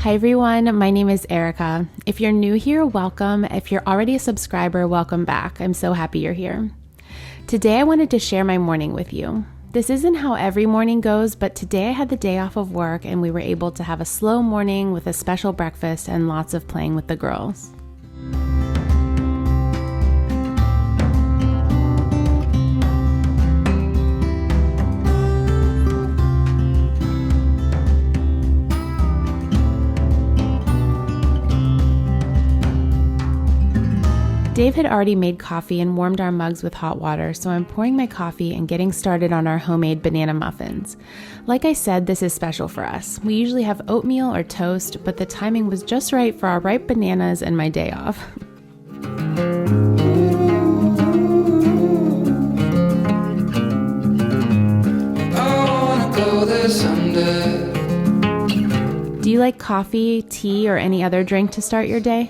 Hi everyone, my name is Erica. If you're new here, welcome. If you're already a subscriber, welcome back. I'm so happy you're here. Today I wanted to share my morning with you. This isn't how every morning goes, but today I had the day off of work and we were able to have a slow morning with a special breakfast and lots of playing with the girls. Dave had already made coffee and warmed our mugs with hot water, so I'm pouring my coffee and getting started on our homemade banana muffins. Like I said, this is special for us. We usually have oatmeal or toast, but the timing was just right for our ripe bananas and my day off. Do you like coffee, tea, or any other drink to start your day?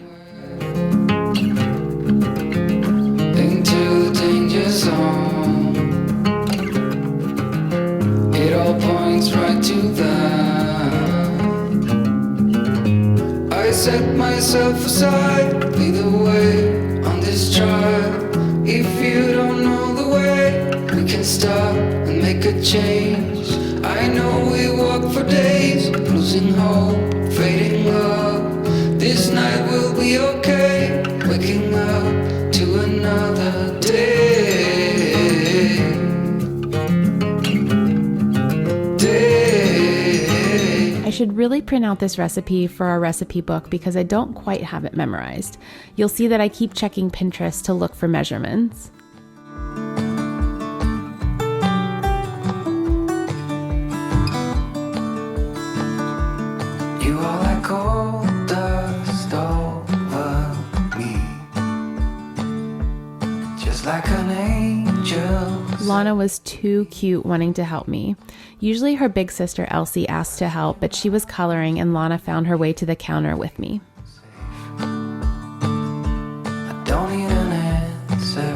It all points right to that. I set myself aside, lead the way on this trial. If you don't know the way, we can stop and make a change. I know we walk for days, losing hope, fading love. This night will be okay, waking up to another day. I should really print out this recipe for our recipe book because I don't quite have it memorized. You'll see that I keep checking Pinterest to look for measurements. You are like gold dust over me, just like an angel. Lana was too cute wanting to help me. Usually her big sister Elsie asked to help, but she was coloring and Lana found her way to the counter with me. I don't need an answer,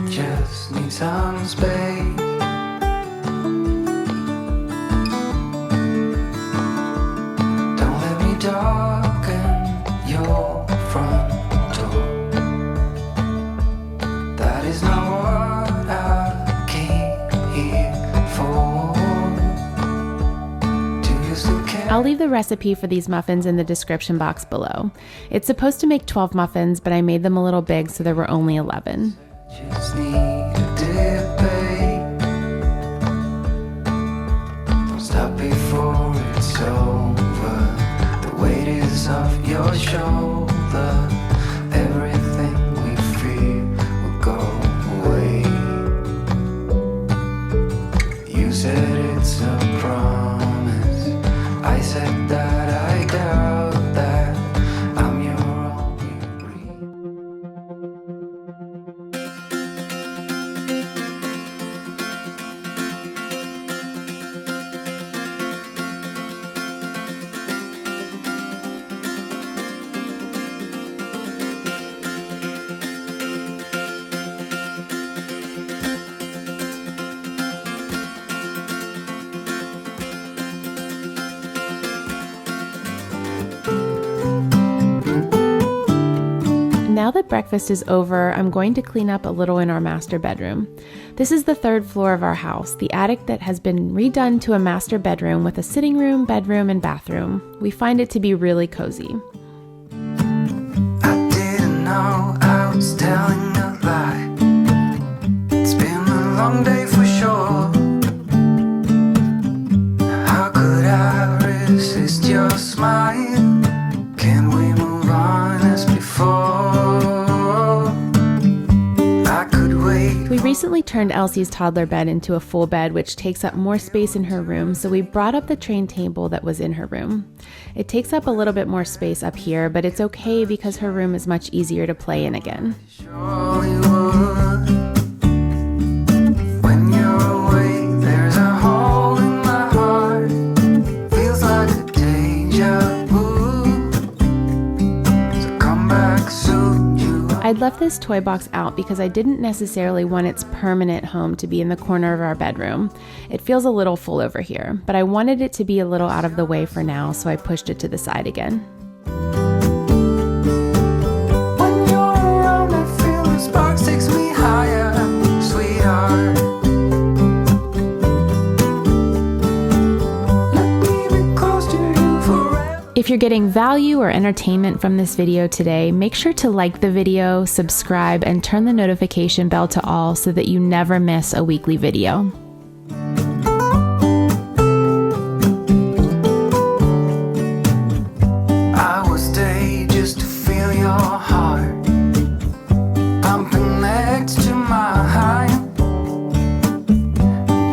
just need some space. Don't let me darken your front door. That is not what I came here for. I'll leave the recipe for these muffins in the description box below. It's supposed to make 12 muffins, but I made them a little big, so there were only 11. Just need a debate. Don't stop before it's over. The weight is off your shoulder. Everything we fear will go away. You said it's a promise. I said that I doubt that I'm your only dream. Now that breakfast is over, I'm going to clean up a little in our master bedroom. This is the third floor of our house, the attic that has been redone to a master bedroom with a sitting room, bedroom, and bathroom. We find it to be really cozy. I didn't know I was telling a lie. It's been a long day for sure. How could I resist your smile? Can we move on as before? We recently turned Elsie's toddler bed into a full bed, which takes up more space in her room, so we brought up the train table that was in her room. It takes up a little bit more space up here, but it's okay because her room is much easier to play in again. When you're away, there's a hole in my heart. Feels like a deja vu. So come back soon. I'd left this toy box out because I didn't necessarily want its permanent home to be in the corner of our bedroom. It feels a little full over here, but I wanted it to be a little out of the way for now, so I pushed it to the side again. When you're around, I feel the spark takes me higher, sweetheart. Let me be close to you forever. If you're getting value or entertainment from this video today, make sure to like the video, subscribe, and turn the notification bell to all so that you never miss a weekly video. I will stay just to feel your heart pumping next to mine.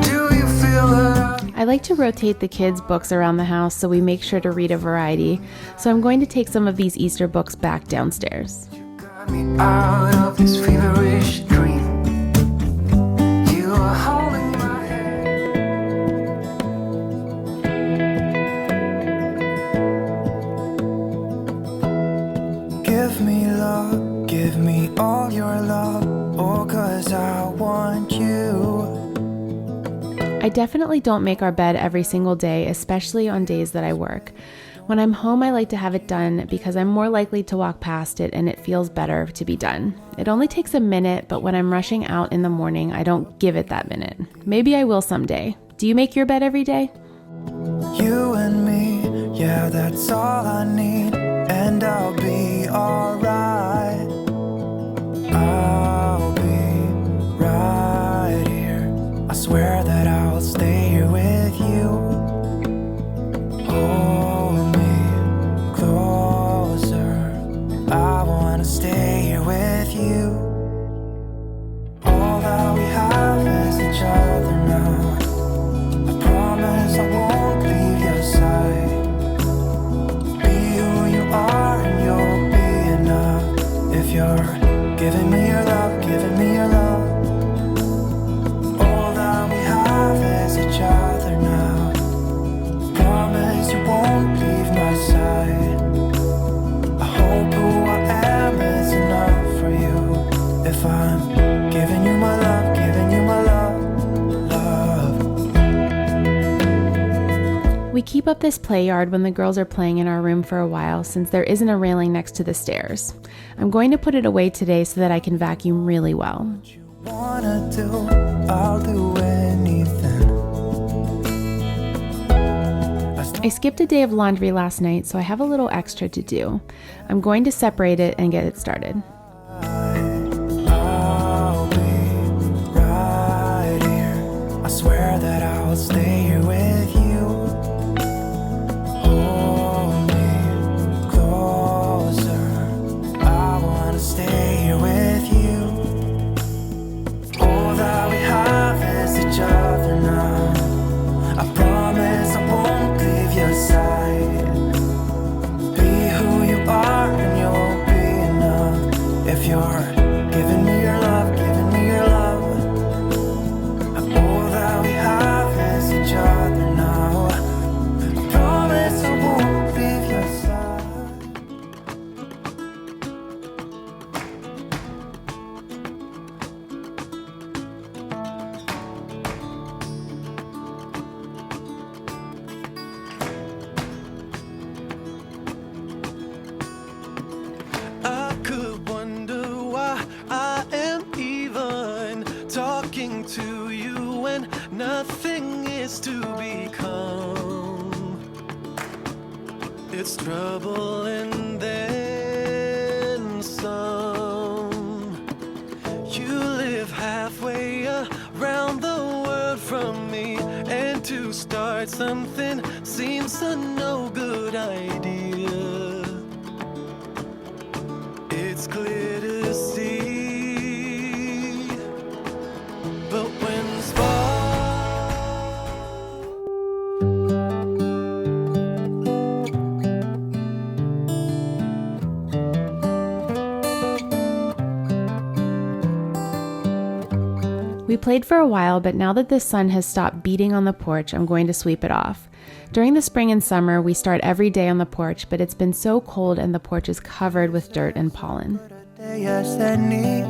Do you feel it? I like to rotate the kids' books around the house, so we make sure to read a variety. So I'm going to take some of these Easter books back downstairs. Got me out of this feverish dream. You are holding my hand. Give me love, give me all your love, oh, 'cause I want you. I definitely don't make our bed every single day, especially on days that I work. When I'm home, I like to have it done because I'm more likely to walk past it and it feels better to be done. It only takes a minute, but when I'm rushing out in the morning, I don't give it that minute. Maybe I will someday. Do you make your bed every day? You and me, yeah, that's all I need, and I'll be alright. I'll be right here. I swear that I'll stay here with you. Hold me closer. I wanna stay here with you. All that we have is each other now. I promise I won't leave your side. Be who you are and you'll be enough. If you're giving me your love, giving me your love. All that we have is each other now. Promise you won't leave my side. I hope who I am is enough for you. If I'm giving you my love, giving you my love, love. We keep up this play yard when the girls are playing in our room for a while since there isn't a railing next to the stairs. I'm going to put it away today so that I can vacuum really well. What you wanna do, I'll do anything. I skipped a day of laundry last night, so I have a little extra to do. I'm going to separate it and get it started. I'll be right here. I swear that I'll stay here with you. Hold me closer. I wanna stay here with you. All that we have is each other now. I promise I won't leave your side. Be who you are and you'll be enough. If you're giving me your love, giving me your love. All that we have is each other now. I promise I won't leave your side. I could wonder why I am even talking to you when nothing is to become. It's trouble and then some. You live halfway around the world from me, and to start something seems a no good idea. It's clear to see, but when We played for a while, but now that the sun has stopped beating on the porch, I'm going to sweep it off. During the spring and summer, we start every day on the porch, but it's been so cold and the porch is covered with dirt and pollen. Yes, I need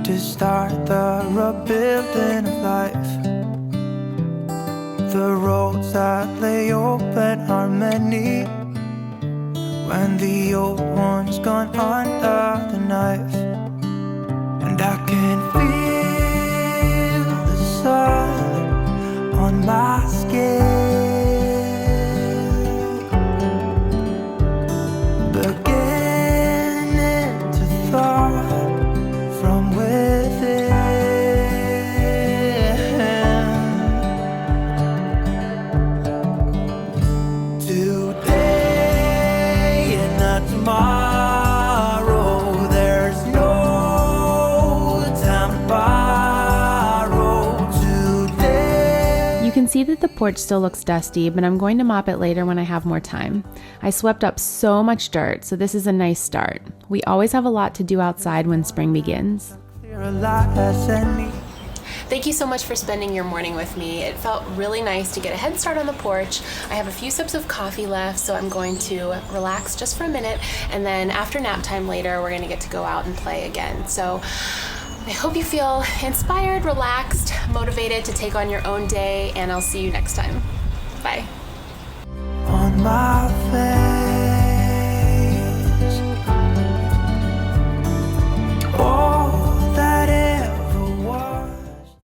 to start the rebuilding of life. The roads that lay open are many when the old one's gone under the knife. And I can feel the sun on my skin, beginning to thaw from within. Today and not tomorrow, there's no time to borrow. Today. You can see that the porch still looks dusty, but I'm going to mop it later when I have more time. I swept up so much dirt, so this is a nice start. We always have a lot to do outside when spring begins. Thank you so much for spending your morning with me. It felt really nice to get a head start on the porch. I have a few sips of coffee left, so I'm going to relax just for a minute, and then after nap time later, we're going to get to go out and play again. So I hope you feel inspired, relaxed, motivated to take on your own day, and I'll see you next time. Bye. On my face.